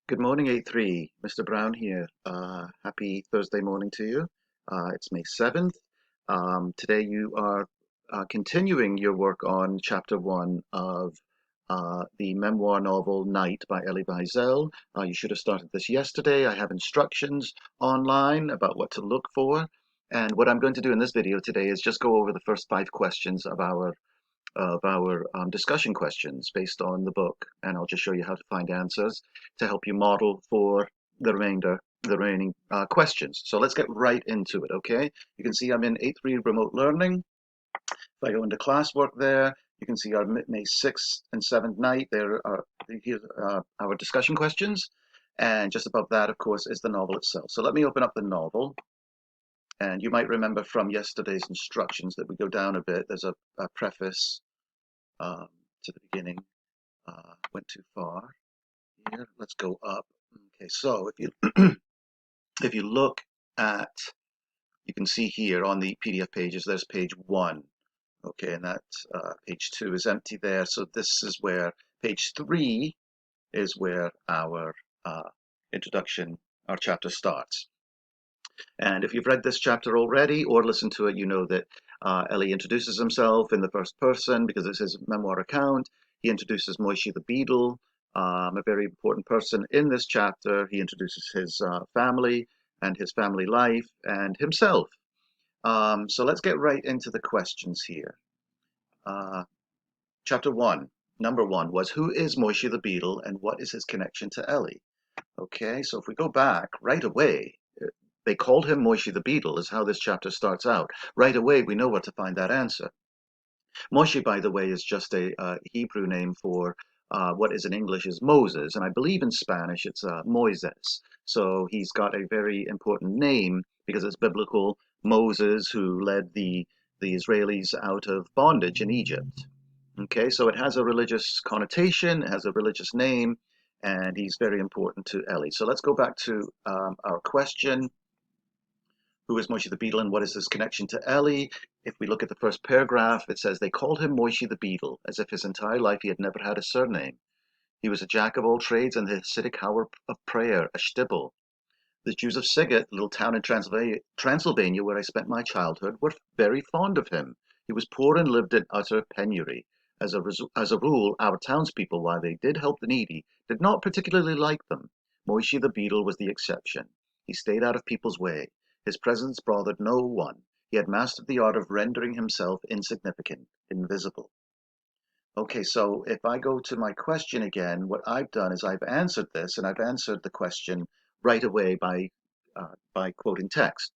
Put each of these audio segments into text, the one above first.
Good morning, 8-3. Mr. Brown here. Happy Thursday morning to you. It's May 7th. Today you are continuing your work on chapter 1 of the memoir novel Night by Elie Wiesel. You should have started this yesterday. I have instructions online about what to look for. And what I'm going to do in this video today is just go over the first 5 questions of our discussion questions based on the book, and I'll just show you how to find answers to help you model for the remaining questions. So let's get right into it, okay? You can see I'm in 8-3 remote learning. If I go into classwork there, you can see our May 6th and 7th night. There are here's our discussion questions, and just above that, of course, is the novel itself. So let me open up the novel. And you might remember from yesterday's instructions that we go down a bit. There's a preface um, to the beginning. Went too far here. Let's go up. Okay, so if you if you look at, you can see here on the PDF pages, there's page 1. Okay, and that page 2 is empty there. So this is where page 3 is where our introduction, our chapter starts. And if you've read this chapter already or listened to it, you know that Elie introduces himself in the first person because it's his memoir account. He introduces Moishi the beadle, a very important person in this chapter. He introduces his family and his family life and himself. So let's get right into the questions here. Chapter 1, number 1 was, who is Moishi the beadle and what is his connection to Elie? Okay, so if we go back right away, they called him Moishi the beadle is how this chapter starts out. Right away, we know where to find that answer. Moishi, by the way, is just a Hebrew name for what is in English is Moses, and I believe in Spanish it's Moises. So he's got a very important name because it's biblical. Moses, who led the Israelis out of bondage in Egypt. Okay, so it has a religious connotation, it has a religious name, and he's very important to Elie. So let's go back to our question. Who is Moishi the beadle and what is his connection to Elie? If we look at the first paragraph, it says they called him Moishi the beadle, as if his entire life he had never had a surname. He was a jack of all trades and the Hasidic hour of prayer, a shtibel. The Jews of Siget, a little town in Transylvania where I spent my childhood, were very fond of him. He was poor and lived in utter penury. As a rule, our townspeople, while they did help the needy, did not particularly like them. Moishi the beadle was the exception. He stayed out of people's way. His presence bothered no one. He had mastered the art of rendering himself insignificant, invisible. Okay, so if I go to my question again, what I've done is I've answered this, and I've answered the question right away by quoting text.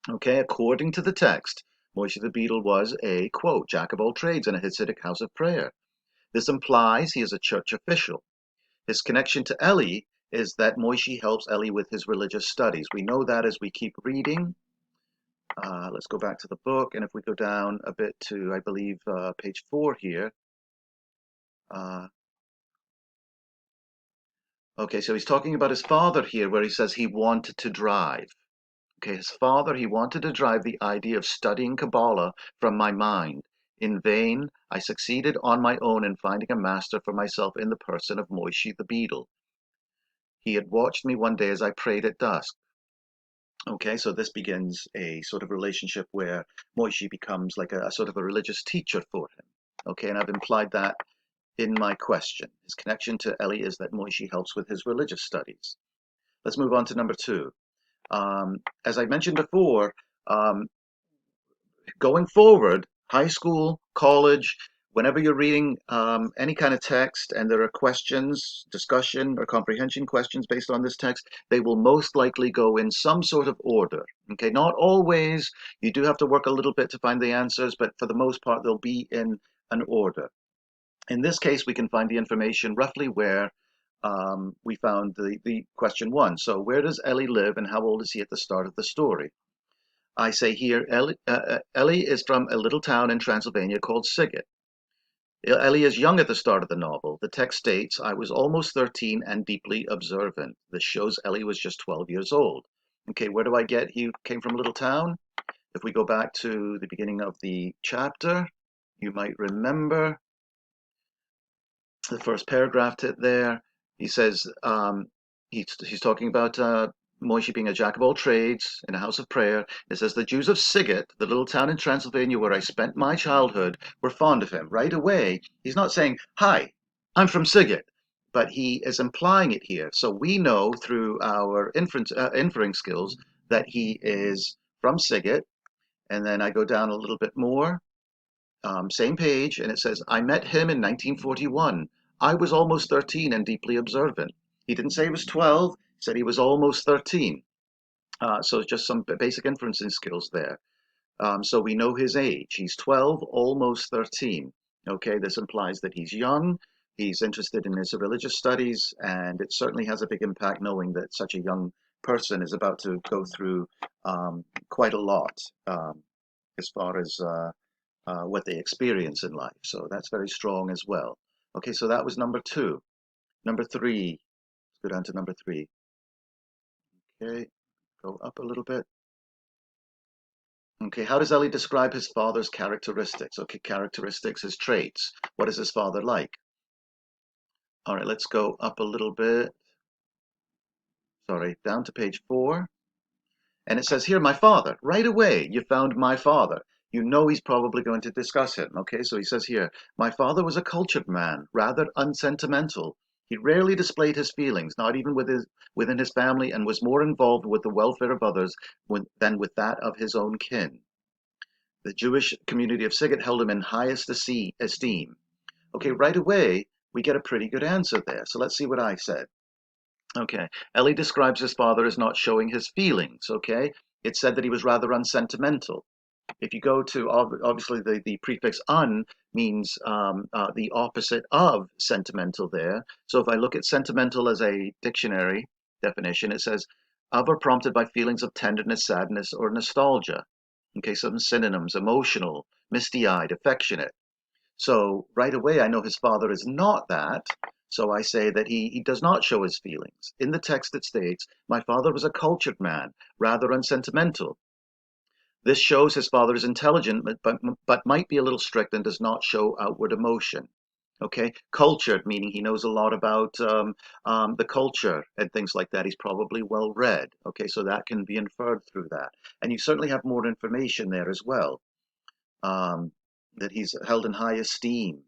Okay, according to the text, Moishi the beadle was a, quote, jack of all trades in a Hasidic house of prayer. This implies he is a church official. His connection to Elie is that Moishi helps Elie with his religious studies. We know that as we keep reading. Let's go back to the book, and if we go down a bit to, I believe, page 4 here. Okay, so he's talking about his father here, where he says he wanted to drive. Okay, his father, he wanted to drive the idea of studying Kabbalah from my mind. In vain, I succeeded on my own in finding a master for myself in the person of Moishi the beadle. He had watched me one day as I prayed at dusk. Okay, so this begins a sort of relationship where Moishi becomes like a sort of a religious teacher for him. Okay, and I've implied that in my question. His connection to Elie is that Moishi helps with his religious studies. Let's move on to number 2. As I mentioned before, going forward, high school, college, whenever you're reading any kind of text and there are questions, discussion, or comprehension questions based on this text, they will most likely go in some sort of order. Okay, not always. You do have to work a little bit to find the answers, but for the most part, they'll be in an order. In this case, we can find the information roughly where we found the question 1. So where does Elie live and how old is he at the start of the story? I say here, Elie is from a little town in Transylvania called Siget. Elie is young at the start of the novel. The text states, I was almost 13 and deeply observant. This shows Elie was just 12 years old. Okay, where do I get he came from a little town? If we go back to the beginning of the chapter, you might remember the first paragraph there. He says, He's talking about Moshe being a jack of all trades in a house of prayer. It says the Jews of Sighet, the little town in Transylvania where I spent my childhood, were fond of him. Right away, he's not saying, "Hi, I'm from Sighet," but he is implying it here. So we know through our inferring skills that he is from Sighet. And then I go down a little bit more, same page, and it says, I met him in 1941. I was almost 13 and deeply observant. He didn't say he was 12, he said he was almost 13. So just some basic inferencing skills there. So we know his age. He's 12, almost 13. Okay, this implies that he's young, he's interested in his religious studies, and it certainly has a big impact knowing that such a young person is about to go through quite a lot as far as what they experience in life. So that's very strong as well. Okay, so that was number two. Number three, let's go down to number three. Okay, go up a little bit. Okay, how does Ellie describe his father's characteristics? Okay, characteristics, his traits. What is his father like? All right, let's go up a little bit. Sorry, down to page 4. And it says here, my father. Right away, you found my father. You know he's probably going to discuss him. Okay, so he says here, my father was a cultured man, rather unsentimental. He rarely displayed his feelings, not even within his family, and was more involved with the welfare of others than with that of his own kin. The Jewish community of Sighet held him in highest esteem. Okay, right away, we get a pretty good answer there. So let's see what I said. Okay, Ellie describes his father as not showing his feelings. Okay, it said that he was rather unsentimental. If you go to, obviously, the prefix un means the opposite of sentimental there. So if I look at sentimental as a dictionary definition, it says of or prompted by feelings of tenderness, sadness, or nostalgia. Okay, some synonyms: emotional, misty-eyed, affectionate. So right away, I know his father is not that. So I say that he does not show his feelings. In the text, it states, my father was a cultured man, rather unsentimental. This shows his father is intelligent, but might be a little strict and does not show outward emotion. Okay, cultured, meaning he knows a lot about the culture and things like that. He's probably well read. Okay, so that can be inferred through that. And you certainly have more information there as well, that he's held in high esteem.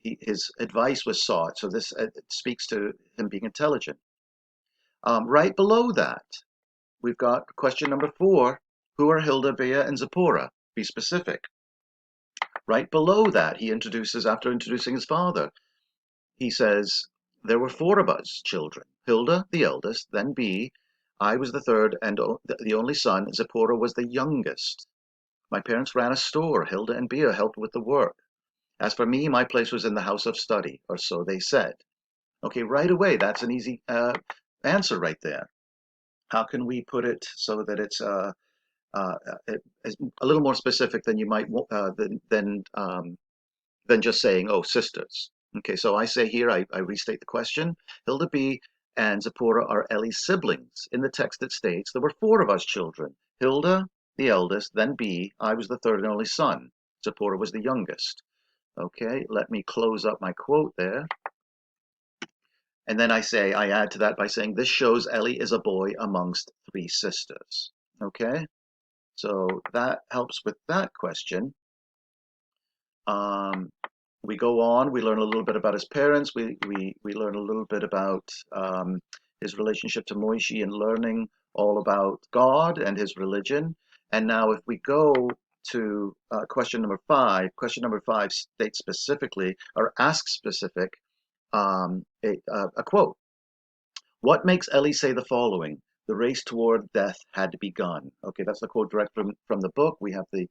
His advice was sought, so this speaks to him being intelligent. Right below that, we've got question number 4. Who are Hilda, Bea, and Zipporah? Be specific. Right below that, he introduces, after introducing his father, he says, there were 4 of us children. Hilda, the eldest, then B. I was the third and the only son. Zipporah was the youngest. My parents ran a store. Hilda and Bea helped with the work. As for me, my place was in the house of study, or so they said. Okay, right away, that's an easy answer right there. How can we put it so that it's uh, a little more specific than you might than just saying, oh, sisters. Okay, so I say here, I restate the question. Hilda B. and Zipporah are Ellie's siblings. In the text it states there were 4 of us children. Hilda, the eldest, then B. I was the third and only son. Zipporah was the youngest. Okay, let me close up my quote there. And then I add to that by saying, this shows Ellie is a boy amongst 3 sisters. Okay, so that helps with that question. We go on, we learn a little bit about his parents, we learn a little bit about his relationship to Moishi and learning all about God and his religion. And now if we go to question number 5, question number 5 states specifically, or asks specific, a quote. What makes Ellie say the following? The race toward death had begun. Okay, that's the quote direct from the book. We have the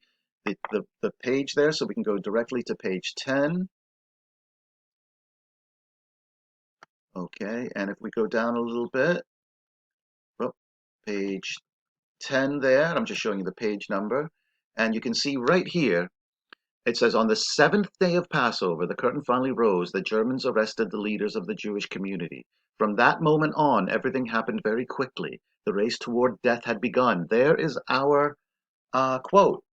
page there, so we can go directly to page 10. Okay, and if we go down a little bit, oh, page 10 there, I'm just showing you the page number, and you can see right here, it says, on the 7th day of Passover, the curtain finally rose, the Germans arrested the leaders of the Jewish community. From that moment on, everything happened very quickly. The race toward death had begun. There is our quote.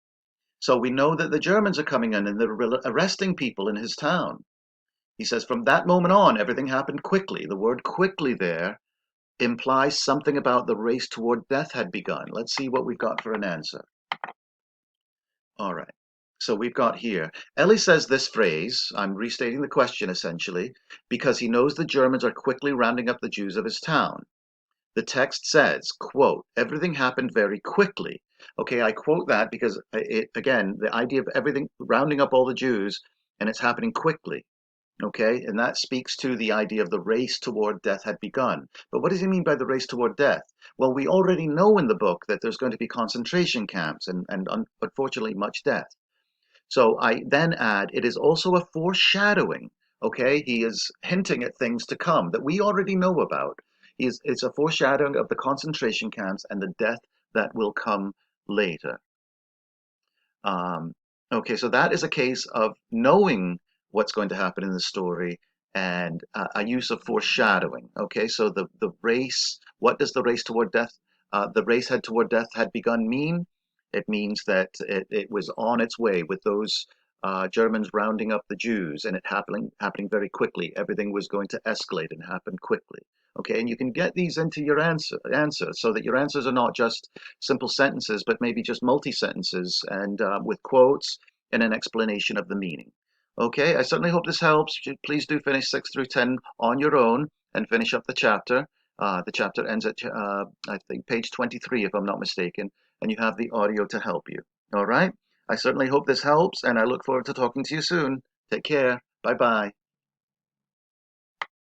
So we know that the Germans are coming in and they're arresting people in his town. He says, from that moment on, everything happened quickly. The word quickly there implies something about the race toward death had begun. Let's see what we've got for an answer. All right. So we've got here, Ellie says this phrase, I'm restating the question essentially, because he knows the Germans are quickly rounding up the Jews of his town. The text says, quote, everything happened very quickly. Okay, I quote that because again, the idea of everything rounding up all the Jews and it's happening quickly. Okay, and that speaks to the idea of the race toward death had begun. But what does he mean by the race toward death? Well, we already know in the book that there's going to be concentration camps and unfortunately much death. So I then add, it is also a foreshadowing. Okay, he is hinting at things to come that we already know about. It's a foreshadowing of the concentration camps and the death that will come later. Um, okay, so that is a case of knowing what's going to happen in the story and a use of foreshadowing. Okay, so the race, what does the race toward death, the race head toward death had begun mean? It means that it was on its way with those Germans rounding up the Jews and it happening very quickly. Everything was going to escalate and happen quickly. Okay, and you can get these into your answer so that your answers are not just simple sentences, but maybe just multi-sentences and with quotes and an explanation of the meaning. Okay, I certainly hope this helps. Please do finish 6 through 10 on your own and finish up the chapter. The chapter ends at, I think, page 23, if I'm not mistaken, and you have the audio to help you. All right, I certainly hope this helps, and I look forward to talking to you soon. Take care. Bye-bye.